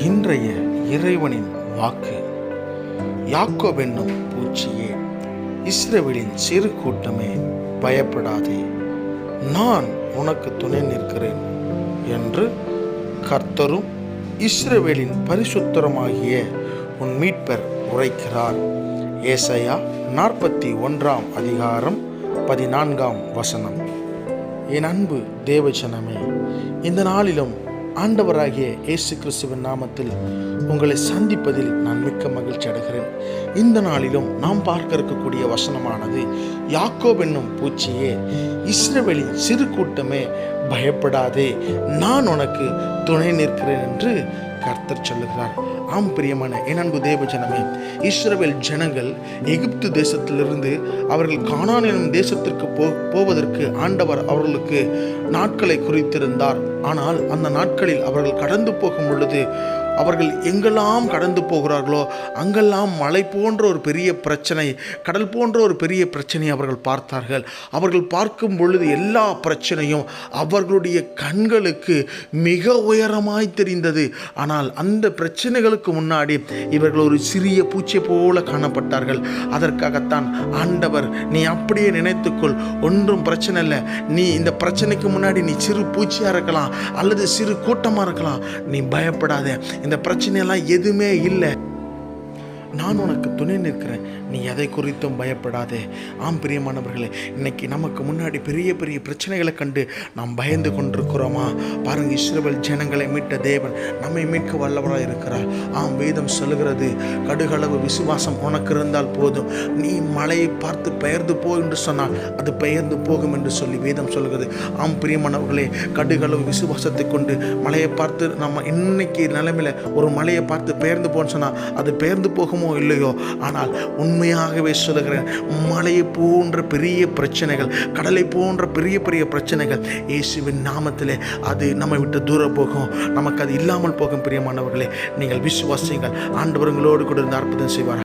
இன்றைய இறைவனின் வாக்கு. யாக்கோபு என்னும் பூச்சியே, இஸ்ரவேலின் சிறு கூட்டமே, பயப்படாதே, நான் உனக்கு துணை நிற்கிறேன் என்று கர்த்தரும் இஸ்ரவேலின் பரிசுத்தருமாகிய உன் மீட்பர் உரைக்கிறார். ஏசாயா 41:14. என் அன்பு தேவஜனமே, இந்த நாளிலும் ஆண்டவராகிய இயேசு கிறிஸ்துவின் நாமத்தில் உங்களை சந்திப்பதில் நான் மிக்க மகிழ்ச்சி அடைகிறேன். இந்த நாளிலும் நாம் பார்க்க இருக்கக்கூடிய வசனமானது, யாக்கோபு என்னும் பூச்சியே, இஸ்ரவேலின் சிறு கூட்டமே, பயப்படாதே, நான் உனக்கு துணை நிற்கிறேன் என்று கர்த்தர் சொல்லுகிறார். ஆம் பிரியமான என் அன்பு தேவஜனமே, இஸ்ரவேல் ஜனங்கள் எகிப்து தேசத்திலிருந்து அவர்கள் கானான் எனும் தேசத்திற்கு போவதற்கு ஆண்டவர் அவர்களுக்கு நாட்களை குறித்திருந்தார். ஆனால் அந்த நாட்களில் அவர்கள் கடந்து போகும் பொழுது அவர்கள் எங்கெல்லாம் கடந்து போகிறார்களோ அங்கெல்லாம் மலை போன்ற ஒரு பெரிய பிரச்சனை, கடல் போன்ற ஒரு பெரிய பிரச்சனையை அவர்கள் பார்த்தார்கள். அவர்கள் பார்க்கும் பொழுது எல்லா பிரச்சனையும் அவர்களுடைய கண்களுக்கு மிக உயரமாய் தெரிந்தது. ஆனால் அந்த பிரச்சனைகளுக்கு முன்னாடி இவர்கள் ஒரு சிறிய பூச்சி போல காணப்பட்டார்கள். அதற்காகத்தான் ஆண்டவர், நீ அப்படியே நினைத்துக்கொள், ஒன்றும் பிரச்சனை இல்லை, நீ இந்த பிரச்சனைக்கு முன்னாடி நீ சிறு பூச்சியாக இருக்கலாம் அல்லது சிறு கூட்டமாக இருக்கலாம், நீ பயப்படாத, இந்த பிரச்சனையெல்லாம் எதுவுமே இல்லை, நான் உனக்கு துணை நிற்கிறேன், நீ எதை குறித்தும் பயப்படாதே. ஆம் பிரியமானவர்களே, இன்னைக்கு நமக்கு முன்னாடி பெரிய பெரிய பிரச்சனைகளை கண்டு நாம் பயந்து கொண்டிருக்கிறோமா? பாருங்கள், இஸ்ரவேல் ஜனங்களை மீட்ட தேவன் நம்மை மீட்க வல்லவராக இருக்கிறார். ஆம், வேதம் சொல்லுகிறது, கடுகளவு விசுவாசம் உனக்கு இருந்தால் போதும், நீ மலையை பார்த்து பெயர்ந்து போ என்று சொன்னால் அது பெயர்ந்து போகும் என்று சொல்லி வேதம் சொல்லுகிறது. ஆம் பிரியமானவர்களே, கடுகளவு விசுவாசத்தை கொண்டு மலையை பார்த்து நம்ம இன்னைக்கு நிலைமையில் ஒரு மலையை பார்த்து பெயர்ந்து போன்னு சொன்னால் அது பெயர்ந்து போகும் இல்லையோ, ஆனால் உண்மையாகவே சொல்லுகிறேன், மலையை போன்ற பெரிய பிரச்சனைகள், கடலை போன்ற பெரிய பெரிய பிரச்சனைகள் இயேசுவின் நாமத்திலே அது நம்மை விட்டு தூரம் போகும், நமக்கு அது இல்லாமல் போகும். பிரியமானவர்களே, நீங்கள் விசுவாசியுங்கள், ஆண்டவர் உங்களோடு கூட இருந்து அற்புதம் செய்வார்.